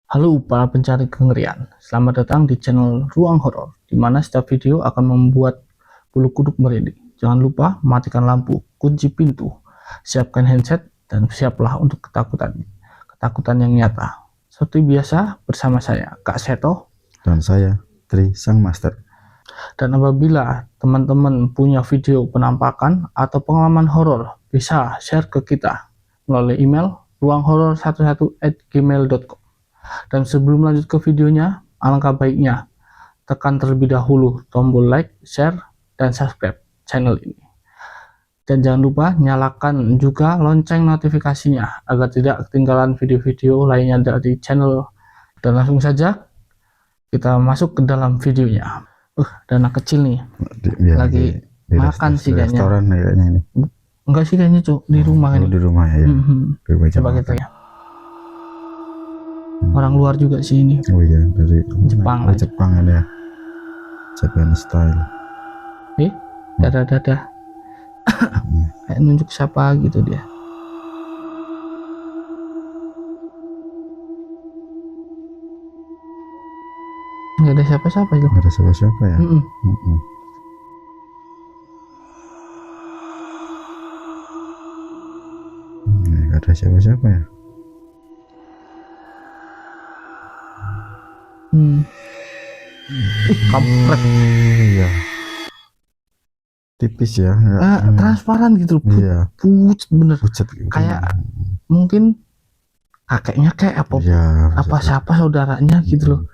Halo para pencari kengerian, selamat datang di channel Ruang Horor, di mana setiap video akan membuat bulu kuduk merinding. Jangan lupa matikan lampu, kunci pintu, siapkan handset, dan siaplah untuk ketakutan yang nyata. Seperti biasa, bersama saya, Kak Seto, dan saya, Tri Sang Master. Dan apabila teman-teman punya video penampakan atau pengalaman horor, bisa share ke kita melalui email ruanghoror11@gmail.com. Dan sebelum lanjut ke videonya, alangkah baiknya tekan terlebih dahulu tombol like, share, dan subscribe channel ini. Dan jangan lupa nyalakan juga lonceng notifikasinya agar tidak ketinggalan video-video lainnya dari channel. Dan langsung saja kita masuk ke dalam videonya. Ada anak kecil nih, lagi makan sih kayaknya. Restoran kayaknya ini. Enggak sih kayaknya cuk, di rumah ini. Di rumah ya. Coba kita ya. Orang luar juga sih ini. Oh iya, dari Jepang. Jepang ini ya. Japan style. Dadah. Kayak nunjuk siapa gitu dia. Nggak ada siapa-siapa itu. Nggak ada siapa-siapa ya. Nggak ada siapa-siapa ya. Kampret. Iya. Tipis ya. Transparan gitu. Iya. Pucat bener. Pucat. Kayak mungkin kakeknya kayak apa? Ya, apa siapa saudaranya gitu loh.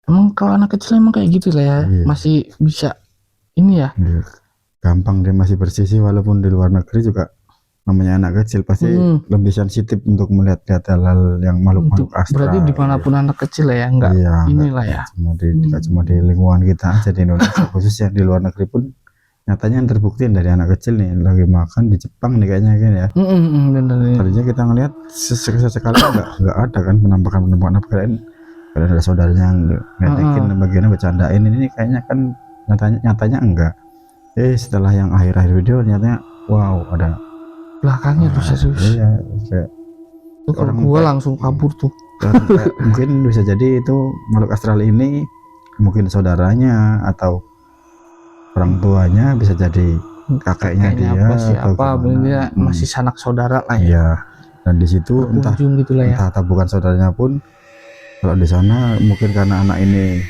Emang kalau anak kecil emang kayak gitu lah ya. Iya. Masih bisa ini ya. Iya. Gampang dia masih bersih sih, walaupun di luar negeri juga namanya anak kecil pasti lebih sensitif untuk melihat hal-hal yang makhluk astral. Berarti dimanapun anak kecil lah ya, enggak inilah ya. Cuma di lingkungan kita aja di Indonesia khususnya, di luar negeri pun nyatanya yang terbukti dari anak kecil nih lagi makan di Jepang nih kayaknya kan ya. Tadinya kita ngelihat sesekali nggak ada kan penampakan apa kalian ada saudaranya ngeliatin bagiannya bercandain ini kayaknya kan nyatanya enggak. Setelah yang akhir-akhir video nyatanya wow ada belakangnya bisa serius. Iya, tuh kalau gua langsung kabur tuh. Mungkin bisa jadi itu makhluk astral ini mungkin saudaranya atau orang tuanya, bisa jadi kakeknya dia siapa dia masih sanak saudara lah ya. Iya. Dan di situ entah bukan saudaranya pun, kalau di sana mungkin karena anak ini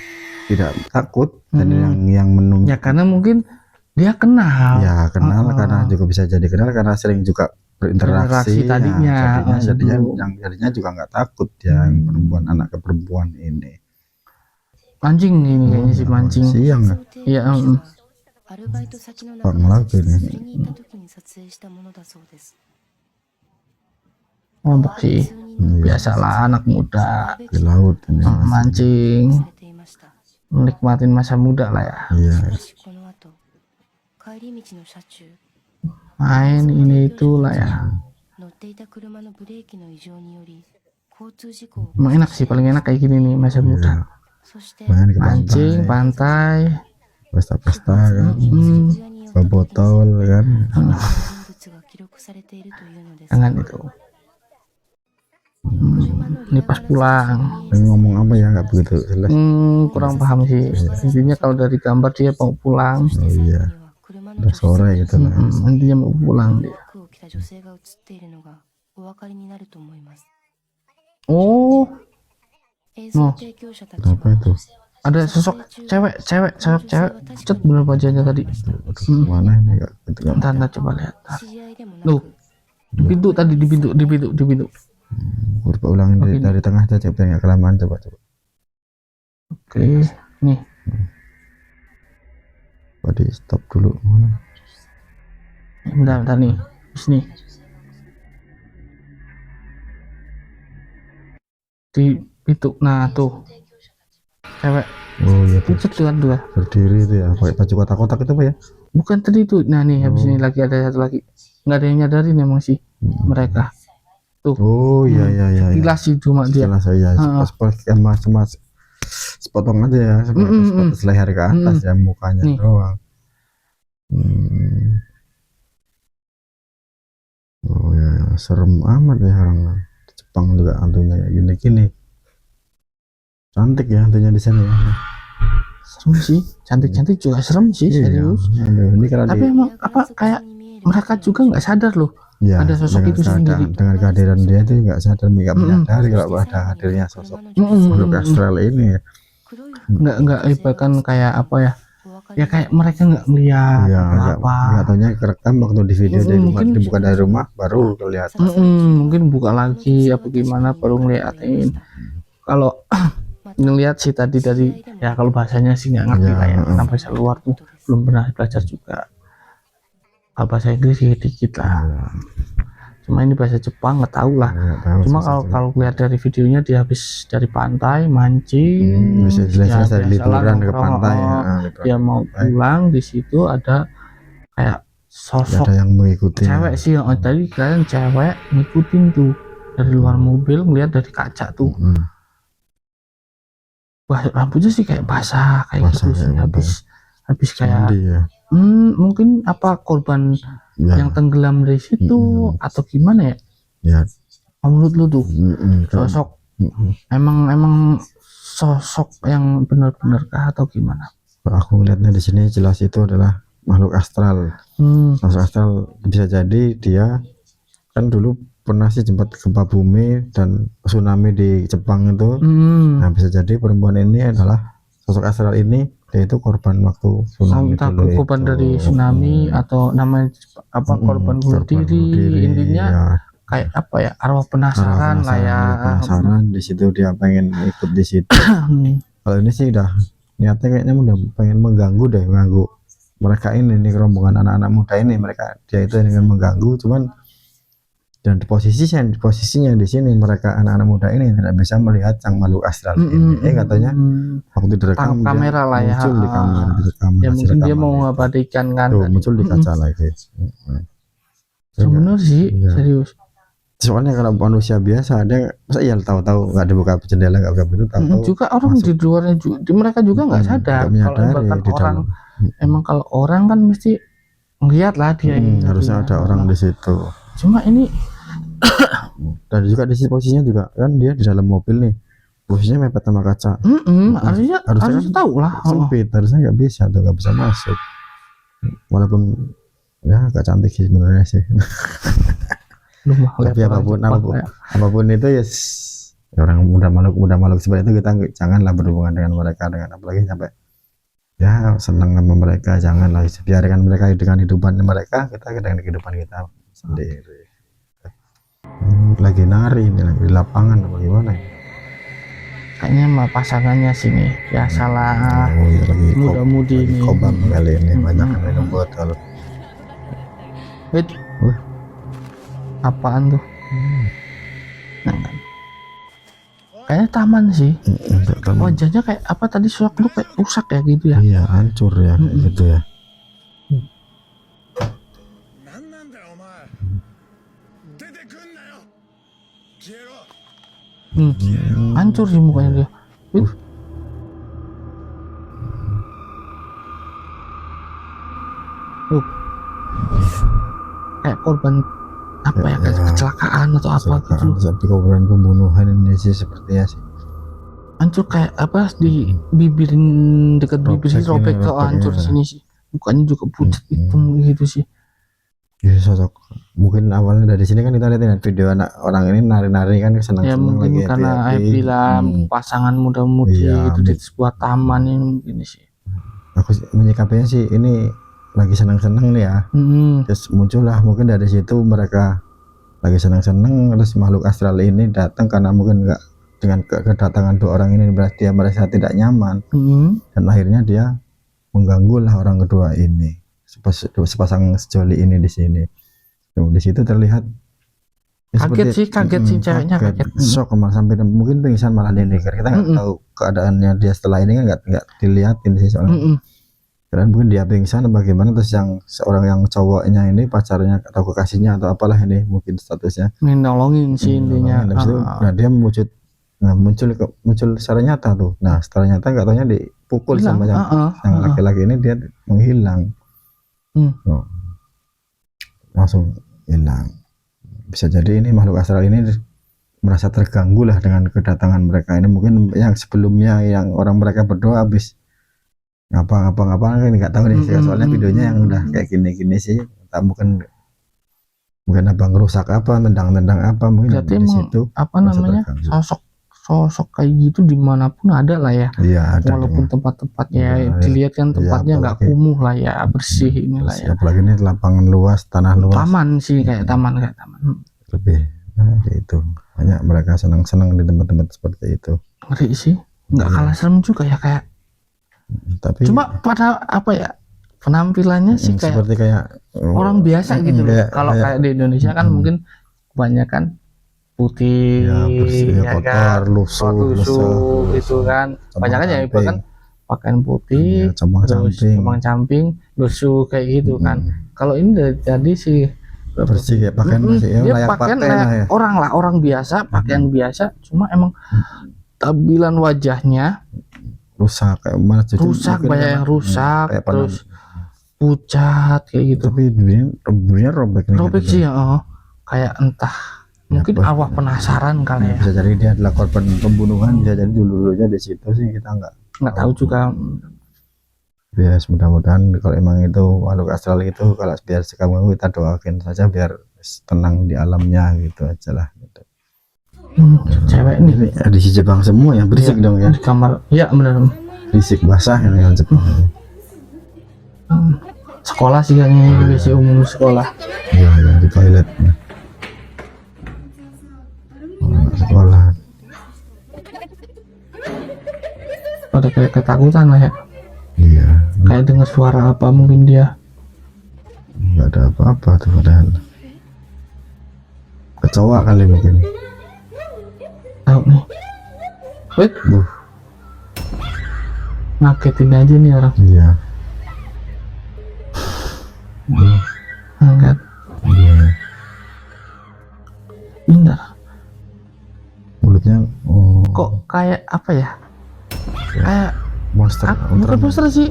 tidak takut dan yang menunggu ya karena mungkin dia kenal. Ya kenal karena juga bisa jadi kenal karena sering juga berinteraksi tadinya. Jadinya juga nggak takut ya anak perempuan ini. Mancing ini kayaknya sih mancing. Siang nggak? Iya. Bang lagi nih. Ngomong sih. Biasalah anak muda di laut ini. Mancing. Menikmatin masa muda lah ya. Iya. Main ini itulah ya. Emang enak sih, paling enak kayak gini nih masa muda. Mancing, pantai, pesta-pesta kan, botol kan. Jangan itu. Ini pas pulang. Ini ngomong apa ya, nggak begitu jelas. Kurang paham sih. Intinya kalau dari gambar dia mau pulang. Oh iya. Udah sore gitu lah. Intinya mau pulang dia. Oh. Apa itu? Ada sosok cewek. Cet bener bajunya tadi. Mana ini enggak? Tanda coba lihat. Loh. Di pintu. Coba ulangin dari tengah aja, coba nggak kelamaan, coba. Oke, nih. Di stop dulu. Mana? Bentar nih. Sini. Di pintu. Nah, tuh. Cewek. Oh iya, pucet kan dua. Berdiri itu ya, pakai baju kotak-kotak itu apa ya? Bukan tadi itu. Nah nih, habis ini lagi ada satu lagi. Nggak ada yang nyadarin emang sih mereka. Tuh. Oh iya. Sekilas sih cuma dia. Sekilas cuma sepotong aja ya, sepotos leher ke atas ya, mukanya doang. Oh ya, serem amat ya orang Jepang juga hantunya kayak gini-gini. Cantik ya hantunya di sana ya. Serem sih, cantik-cantik juga serem sih, serius. Aduh, ini kalau Tapi emang apa kayak mereka juga nggak sadar loh ya, ada sosok itu sendiri. dengan kehadiran dia itu nggak sadar, nggak menyadari kalau ada hadirnya sosok makhluk astral ini. Nggak bahkan kayak apa ya? Ya kayak mereka nggak ngeliat Ya, atau apa. nggak taunya kerekam waktu di video dari rumah, Mungkin dibuka dari rumah baru kelihatan. mungkin buka lagi apa gimana baru ngeliatin. Kalau ngelihat sih tadi dari ya kalau bahasanya sih nggak ngerti lah ya, karena bahasa luar tuh belum pernah belajar juga. Kalau bahasa Inggris dikit lah. Cuma ini bahasa Jepang nggak tahu lah. Cuma kalau lihat dari videonya dia habis dari pantai mancing, jelas dari liburan ke pantai ya, dia mau pulang, di situ ada kayak sosok ada yang mengikuti cewek sih. Tadi kalian cewek ngikutin tuh dari luar mobil, ngeliat dari kaca tuh. Wah, rambutnya sih kayak basah kayak gitu sih. Habis kayak mungkin apa korban yang tenggelam dari situ atau gimana ya? Menurut lu tuh sosok emang sosok yang benar-benar kah atau gimana? Aku ngeliatnya di sini jelas itu adalah makhluk astral. Makhluk astral bisa jadi dia kan dulu pernah sih sempat gempa bumi dan tsunami di Jepang itu. Nah, bisa jadi perempuan ini adalah sosok astral ini, yaitu korban waktu tsunami dulu korban dari tsunami atau namanya apa korban bunuh diri. Intinya ya, kayak apa ya, arwah penasaran lah ya. Penasaran di situ dia pengen ikut di situ. Kalau ini sih udah niatnya kayaknya udah pengen mengganggu mereka ini rombongan anak-anak muda ini. Dia itu ingin mengganggu, cuman dan posisinya di sini mereka anak-anak muda ini tidak bisa melihat sang makhluk astral ini. Katanya waktu direkam kamera lah ya, muncul di kamera, ya mungkin dia mau mengabadikan kan. Tuh, muncul di kaca lagi. Sebenarnya sih serius. Soalnya kalau manusia biasa ada masa iya tahu-tahu nggak dibuka jendela, nggak buka pintu, tahu juga orang masuk. Di luarnya mereka juga nggak sadar kalau orang emang kalau orang kan mesti ngeliat lah dia ini harusnya ada orang di situ. Cuma ini dan juga di sini posisinya juga kan dia di dalam mobil nih, posisinya mepet sama kaca. harusnya tahu lah sempit, harusnya nggak bisa masuk, walaupun ya agak cantik sih sebenarnya sih. Tapi apapun itu ya orang muda makhluk seperti itu, kita janganlah berhubungan dengan mereka, apalagi sampai ya senang sama mereka. Janganlah, biarkan mereka dengan hidupan mereka, kita dengan kehidupan kita sendiri. Lagi nari ini, lagi di lapangan apa gimana ya? Kayaknya mah pasangannya sini biasalah. Muda-mudi ini kobam kali ini banyak minum botol. Apaan tuh? Kayaknya taman sih. Wajahnya kayak apa tadi, sosok lu kayak rusak ya gitu ya? Iya, hancur ya gitu ya. Hancur sih mukanya dia. Kayak korban apa ya, kayak kecelakaan atau apa gitu. Tapi korban pembunuhan ini sih sepertinya sih. Hancur kayak apa di bibirin, dekat bibir sih robek ke hancur sini sih. Mukanya juga pucat hitam gitu sih. Ya, sosok mungkin awalnya dari sini kan kita lihat video anak orang ini nari-nari kan senang-senang mungkin lagi, karena bilang pasangan muda-mudi itu di sebuah taman ini mungkin sih. Aku menyikapinya sih ini lagi senang-senang nih ya. Terus muncullah mungkin dari situ mereka lagi senang-senang, terus makhluk astral ini datang karena mungkin enggak dengan kedatangan dua orang ini berarti dia merasa tidak nyaman. Dan akhirnya dia mengganggu lah orang kedua ini, sepasang sejoli ini di sini. Tuh, di situ terlihat ya, kaget sih ceweknya, kaget. Shock sampai mungkin pingsan malah ini. Kita nggak tahu keadaannya dia setelah ini kan nggak dilihatin sih soalnya. Dan mungkin dia pingsan bagaimana, terus yang seorang yang cowoknya ini pacarnya atau kekasihnya atau apalah ini mungkin statusnya nolongin sih intinya. Nah dia muncul secara nyata tuh. Nah secara nyata nggak taunya dipukul sama yang laki-laki ini, dia menghilang. Langsung hilang. Bisa jadi ini makhluk astral ini merasa terganggu lah dengan kedatangan mereka ini. Mungkin yang sebelumnya yang orang mereka berdoa habis ngapa-ngapa kan nggak tahu nih, soalnya videonya yang udah kayak gini-gini sih, tak mungkin abang ngerusak apa, tendang-tendang apa, mungkin berarti di emang situ apa namanya, sosok kayak gitu dimanapun ada lah ya. Iya, ada walaupun dong. tempat-tempatnya Iya, dilihat kan iya, tempatnya nggak apalagi kumuh lah ya, bersih inilah ya. apalagi ini lapangan luas, tanah luas, Taman sih, kayak taman lebih kayak itu. Banyak mereka senang-senang di tempat-tempat seperti itu. ngeri sih, nggak Iya. kalah serem juga ya, kayak Tapi cuma pada apa ya, penampilannya sih kayak seperti kayak orang biasa gitu loh. Kalau kayak di Indonesia kan mungkin kebanyakan putih, ya bersih, ya, ya kotor, kan, lusuh gitu kan. Banyak kan ya bahkan pakaian ya, putih, terus compang-camping, lusuh kayak gitu kan. Kalau ini dari tadi sih bersih kayak pakaian masih ya, dia layak pakaian pakai lah ya. orang biasa, pakaian biasa, cuma emang tampilan wajahnya Rusak, kayak mana rusak, banyak yang rusak, terus pucat kayak gitu. Tapi dulunya robek sih ya, kayak entah mungkin arwah penasaran kali ya. Bisa jadi dia adalah korban pembunuhan, bisa jadi dulunya di situ sih, kita nggak tahu juga. Ya mudah-mudahan kalau emang itu makhluk astral itu, kalau biar kamu kita doakan saja biar tenang di alamnya gitu aja lah gitu. Cewek nih di si Jepang semua yang berisik dong ya, di kamar ya, benar berisik basah yang Jepang. Sekolah sih kayaknya, WC umum sekolah ya, yang di toilet sekolah pada kayak ketakutan lah ya. Iya, kayak dengar suara apa, mungkin dia nggak ada apa-apa tuh, padahal kecoa kali mungkin. tahu nih, wait, ngagetin aja nih orang. Iya. Angkat. Iya. Bentar. Mulutnya kok kayak apa ya? Kayak monster. bukan monster sih.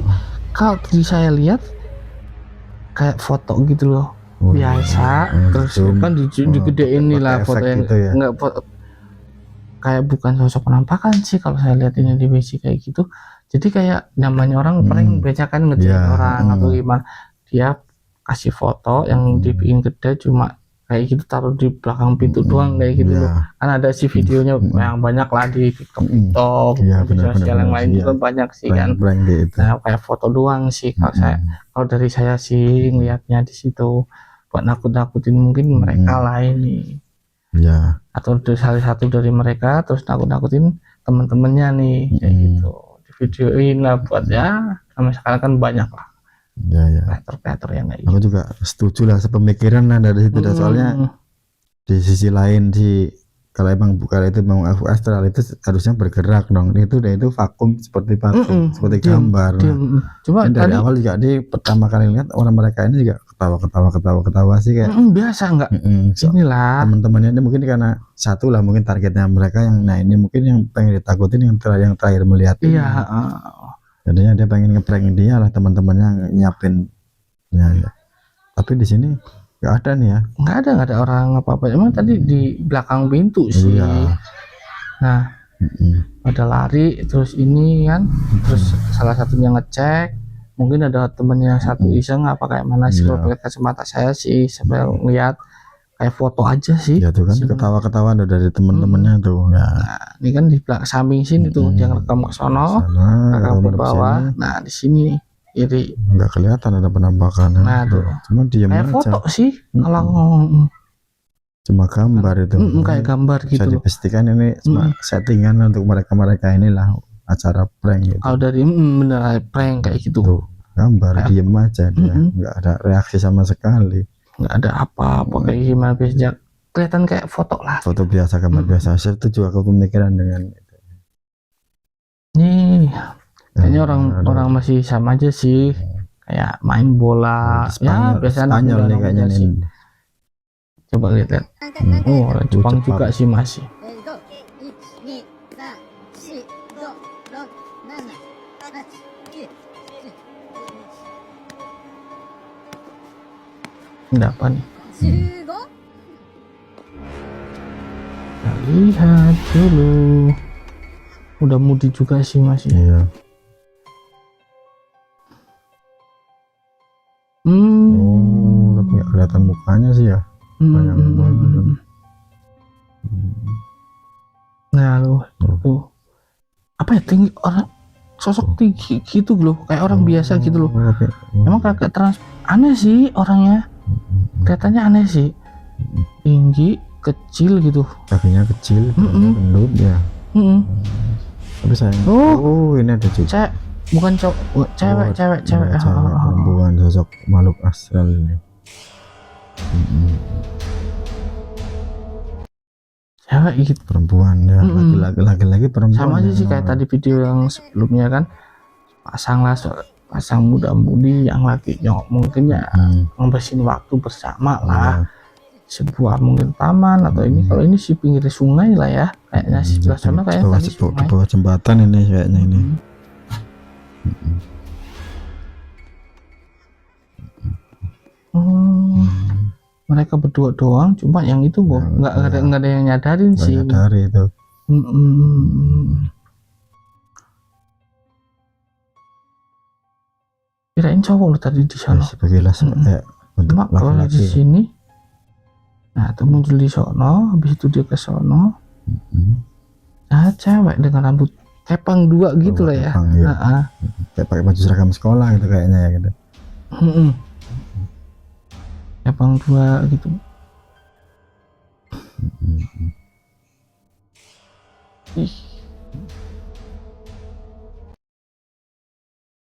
Kalau tadi saya lihat kayak foto gitu loh. Biasa, terus kan digedein nih lah foto yang gitu ya. enggak kayak bukan sosok penampakan sih kalau saya lihat ini di WC kayak gitu. Jadi kayak namanya orang prank, biasa kan ngerjain orang atau gimana, dia kasih foto yang dibikin gede cuma kayak gitu, taruh di belakang pintu doang kayak gitu loh. Kan ada sih videonya yang banyak lah di TikTok, di sosial yang lain juga banyak sih kan. Gitu. Nah, kayak foto doang sih kalau kalau dari saya sih ngelihatnya di situ buat nakut-nakutin mungkin mereka lah ini. Ya. Atau salah satu dari mereka terus nakut-nakutin teman-temannya nih kayak gitu. Di videoin lah buat ya, sama sekarang kan banyak lah. Ya. Kreator yang kayak Aku juga setuju lah sepemikiran lah dari situ. Soalnya di sisi lain sih, kalau emang bukan itu mau aku astral itu harusnya bergerak dong. Itu vakum seperti patung, seperti gambar. Cuma dari tadi, awal juga di pertama kali lihat orang mereka ini juga ketawa sih kayak biasa enggak. Inilah teman-temannya ini mungkin karena satu lah mungkin targetnya mereka yang ini mungkin yang pengen ditakutin yang terakhir melihat. Iya. Jadinya dia pengen ngeprank dia lah, teman-temannya nyiapin ya. Tapi di sini nggak ada nih ya, nggak ada orang apa-apa, emang tadi di belakang pintu sih. Nah ada lari terus ini kan, terus salah satunya ngecek, mungkin ada temennya yang satu iseng apa kayak mana sih, kalau pakai kacamata saya sih sampai lihat kayak foto aja sih ya tuh kan, ketawa-ketawa dari teman-temannya tuh. Nah ini kan di belakang samping sini tuh dia ngerekam ke sono, rekam ke bawah. Nah di sini kiri nggak kelihatan ada penampakan. Nah tuh cuma diam kayak aja, foto sih kalau cuma gambar itu kayak gambar gitu. Bisa dipastikan ini cuma settingan untuk mereka inilah acara prank gitu. Kalau dari bener prank kayak gitu tuh, gambar kayak, diem aja dia, nggak ada reaksi sama sekali, nggak ada apa-apa kayak gimana, biasa kelihatan kayak foto lah, foto biasa, gambar biasa. Saya setuju aku pemikiran dengan itu. Nih kayaknya orang masih sama aja sih, kayak main bola ya biasa. Spanyol nih kayaknya nih. Coba lihat. Oh orang Jepang juga sih masih. Ini apa nih? Kita lihat dulu. Udah mudi juga sih masih. Iya. Oh, tapi nggak kelihatan mukanya sih ya. Bayang banget. Nah tuh apa ya, tinggi orang, sosok tinggi gitu loh, kayak orang biasa gitu loh. Emang kakak aneh sih orangnya, kelihatannya aneh sih, tinggi kecil gitu, kakinya kecil, gendut ya. Tapi sayang, ini ada juga bukan cowok, cewek. Perempuan, sosok makhluk astral ini. Cewek gitu, perempuan ya, laki-laki perempuan. sama aja sih kayak tadi video yang sebelumnya kan, pasang muda-mudi yang lagi mungkin ya ngabisin waktu bersama lah, sebuah mungkin taman atau ini. Kalau ini sih pinggir sungai lah ya, kayaknya sih sebelah sana kayaknya tadi sungai. Di bawah jembatan ini kayaknya ini. Mereka berdua doang, cuma yang itu nggak ada yang nyadarin sih. Nyadari itu. Kirain cowok lo tadi di sana. Sebagian Cuma kalau di sini, nah itu muncul di sono, habis itu dia ke sono. Nah, cewek dengan rambut kepang dua gitu lah ya. Kayak pakai baju seragam sekolah gitu kayaknya ya gitu. Kepang dua gitu.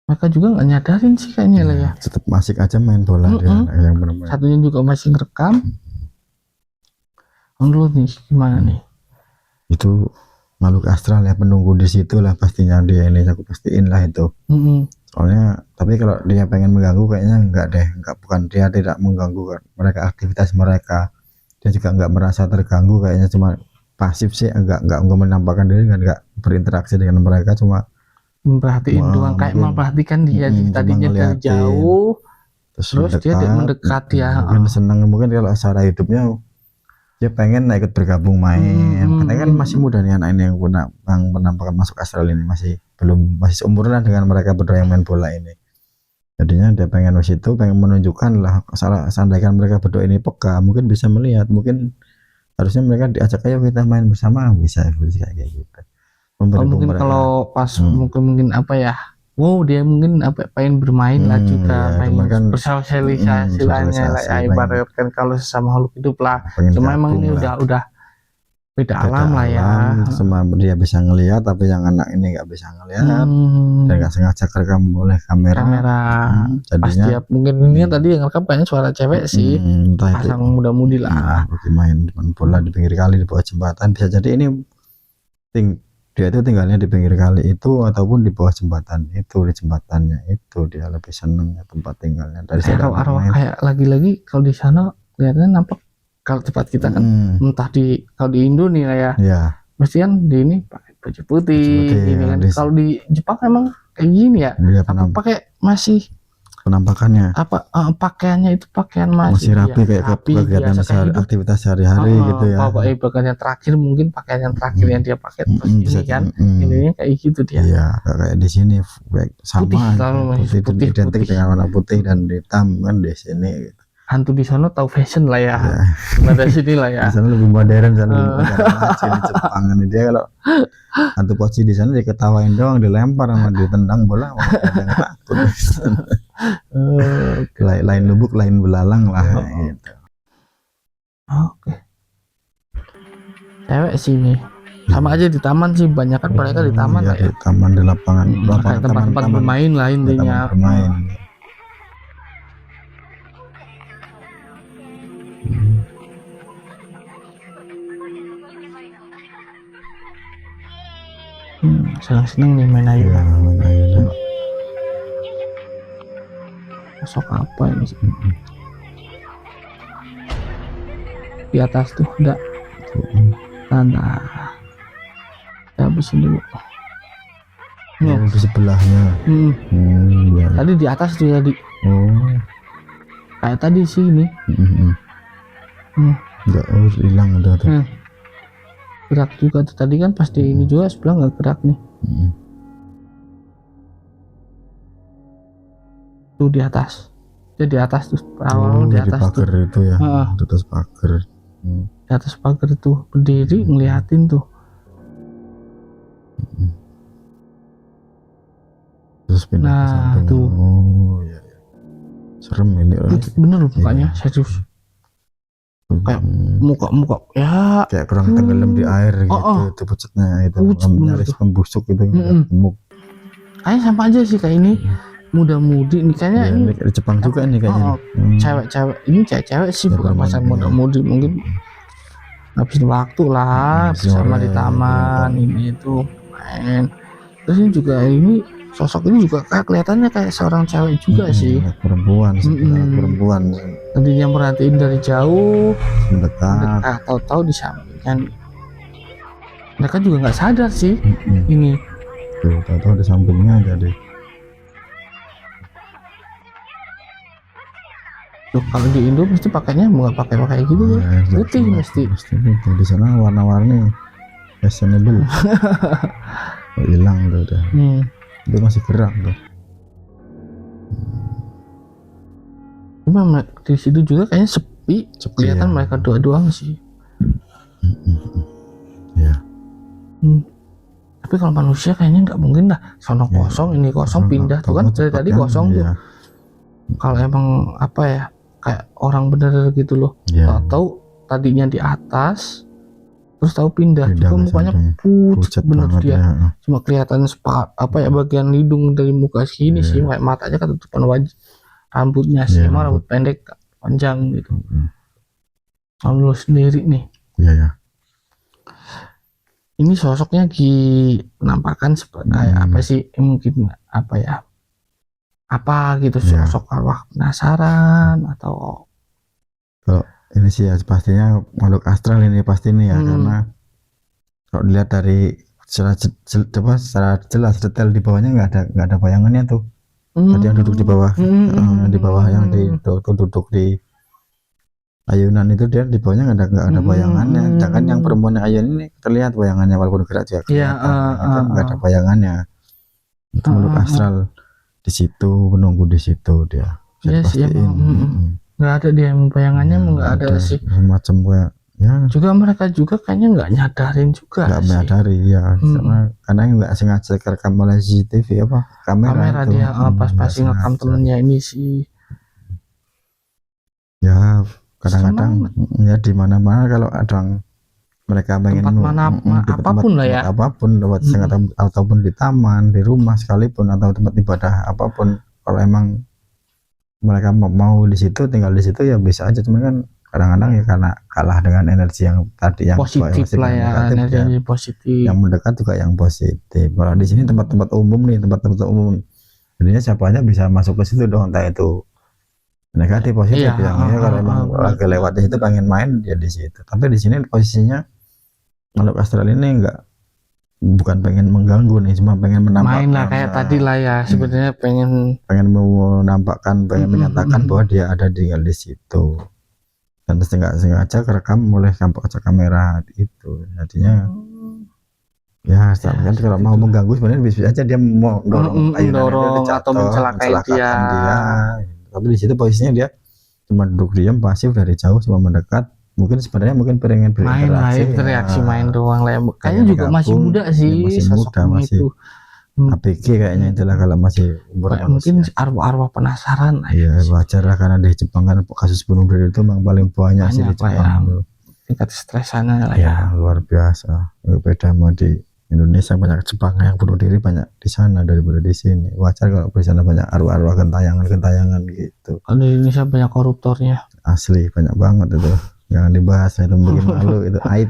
Mereka juga nggak nyadarin sih kayaknya lah ya. Tetap asik aja main bola dia, yang benar-benar. Satunya juga masih ngerekam. Dulu nih gimana nih? Itu makhluk astral ya, penunggu di situ lah pastinya dia ini, aku pastiin lah itu. Soalnya tapi kalau dia pengen mengganggu kayaknya enggak deh, bukan dia tidak mengganggu mereka, aktivitas mereka dia juga enggak merasa terganggu, kayaknya cuma pasif sih, enggak menampakkan diri, enggak berinteraksi dengan mereka, cuma memperhatiin doang, kayak memperhatikan dia tadinya dari jauh, terus dia mendekat ya. Mungkin senang, mungkin kalau secara hidupnya dia pengen ikut bergabung main, karena kan masih muda nih anak ini yang penampakan masuk astral ini, masih seumuran dengan mereka berdua yang main bola ini. Jadinya dia pengen ke situ, pengen menunjukkan lah, seandainya mereka berdua ini peka, mungkin bisa melihat, mungkin harusnya mereka diajak ayo kita main bersama, bisa kayak gitu. Mungkin mereka, kalau pas mungkin apa ya, dia mungkin pengen bermain lah juga, pengen bersosialisasi lah ya, ibaratkan kalau sesama makhluk hidup lah. Cuma emang ini udah beda alam lah ya. Semua dia bisa ngelihat, tapi yang anak ini nggak bisa ngelihat, dan nggak sengaja kerekam oleh kamera. Jadinya pas dia mungkin ini tadi yang rekam kayaknya suara cewek sih, pasang muda-mudi lah. Lagi main bola di pinggir kali, di bawah jembatan, bisa jadi ini dia itu tinggalnya di pinggir kali itu ataupun di bawah jembatan itu, di jembatannya itu dia lebih seneng ya tempat tinggalnya. Dari arwah kayak lagi-lagi kalau di sana kelihatannya nampak, kalau tempat kita kan entah kalau di Indo nih lah ya, mesti kan di ini pakai baju putih ini kan. Kalau di Jepang emang kayak gini ya, apa pakai masih penampakannya, pakaiannya itu pakaian masih rapi, kayak kegiatan aktivitas sehari-hari gitu ya. Bahkan yang terakhir mungkin pakaian yang terakhir yang dia pakai terus ini kan, ininya kayak gitu dia. Iya, kayak di sini sama putih identik dengan warna putih dan hitam kan di sini gitu. Hantu di sana tahu fashion lah ya. Ada sini lah ya. Di sana lebih modern, di Jepang ini dia kalau hantu poci di sana diketawain doang, dilempar sama ditendang bola, yang takut. Lain lubuk lain belalang lah gitu. Oke. Cewek sini sama aja di taman sih, banyak kan mereka di taman lah ya. Di taman, di lapangan tempat bermain lah intinya. Senang-senang nih main ayunan. Masuk apa ini sih? Di atas tuh udah tanda. Habisin dulu. Di sebelahnya. Tadi di atas tuh tadi. Kayak tadi sih ini. Enggak, hilang udah tuh. gerak juga tuh. Tadi kan pas di ini juga sebelah nggak gerak nih. Tuh di atas. Dia di atas tuh, awal di atas tuh. pagar itu ya, di atas pagar. Di atas pagar tuh berdiri ngeliatin tuh. Terus pindah ke samping. Tuh. Oh iya. Serem ini. Bener loh mukanya, serius. Kayak muka ya kayak kurang tenggelam di air gitu. Itu pucatnya itu nyaris membusuk gitu. Kayaknya sama aja sih kayak ini. Muda-mudi nih kayaknya ya, ini di Jepang juga nih kayaknya. Cewek-cewek ini cewek sih, bukan pacar muda-mudi, mungkin habisin waktu lah bersama di taman ini itu main. Terus ini juga ini sosok ini juga kayak kelihatannya kayak seorang cewek juga sih, perempuan tadinya merhatiin dari jauh mendekat, tahu-tahu di sampingnya. Mereka juga nggak sadar sih ini tuh, tahu-tahu di sampingnya aja deh. Tuh, kalau di Indo mesti pakainya nggak pakai gitu ya, putih mesti putih. Di sana warna-warni fashionable. Hilang tuh udah. Itu masih gerak tuh. Cuma di situ juga kayaknya sepi kelihatan mereka doang sih. Ya. Tapi kalau manusia kayaknya nggak mungkin lah, sono kosong ini kosong pindah tuh kan dari tadi kosong tuh. Kalau emang apa ya kayak orang bener gitu loh, tahu tadinya di atas terus tahu pindah juga mukanya pucat bener dia. Cuma kelihatan bagian hidung dari muka sini sih, kayak matanya ketutupan wajah, rambutnya sih emang rambut pendek panjang gitu. Kalau sendiri nih ini sosoknya dinampakkan seperti apa sih, mungkin apa gitu sosok arwah penasaran atau ini sih ya pastinya makhluk astral ini pasti nih ya, karena kalau dilihat dari secara jelas detail di bawahnya nggak ada bayangannya tuh. Tadi yang duduk di bawah, di bawah yang duduk di ayunan itu, dia di bawahnya nggak ada bayangannya. Sedangkan yang perempuan yang ayun ini terlihat bayangannya walaupun gerak juga kelihatan. Nggak ada bayangannya. Itu makhluk astral di situ, menunggu di situ dia. Iya sih nggak ada dia bayangannya, nggak ada sih semacam kayak juga mereka juga kayaknya nggak nyadarin juga nggak menyadari karena nggak sengaja kerekam oleh CCTV kamera itu. Dia pas ngerekam temennya ini sih ya. Kadang-kadang ya di mana-mana kalau ada mereka pengen apapun lah ya, apapun lewat ataupun di taman, di rumah sekalipun, atau tempat ibadah apapun, kalau emang mereka mau di situ, tinggal di situ ya bisa aja. Cuman kan kadang-kadang ya karena kalah dengan energi yang tadi yang positif lah ya, energi positif. Yang mendekat juga yang positif. Kalau di sini tempat-tempat umum nih, tempat-tempat umum, jadinya siapa aja bisa masuk ke situ dong, entah itu negatif positif kalau emang lagi lewat di situ pengen main ya di situ. Tapi di sini posisinya makhluk astral ini bukan pengen mengganggu nih, cuma pengen menampakkan main lah kayak tadi lah ya, sebenarnya pengen menampakkan, pengen menyatakan bahwa dia ada tinggal di situ, dan sengaja kerekam oleh kaca kamera itu. Jadinya kan kalau mau mengganggu sebenarnya bisa aja dia mau dorong atau mencelakakan dia. Tapi di situ posisinya dia cuma duduk diam pasif, dari jauh cuma mendekat. Mungkin sebenarnya pengen berinteraksi main doang lah. Kayaknya juga masih muda sih, masih ABG kayaknya itulah kalau masih umur mungkin arwah-arwah penasaran lah. Iya wajar lah, karena di Jepang kan kasus bunuh diri itu memang paling banyak sih di Jepang. Tingkat stresannya lah ya luar biasa. Beda sama di Indonesia, banyak Jepang yang bunuh diri banyak di sana daripada di sini. Wajar kalau di sana banyak arwah-arwah gentayangan gitu. Kalau di Indonesia banyak koruptornya. Asli banyak banget itu. Jangan dibahas, itu bikin malu, itu aib.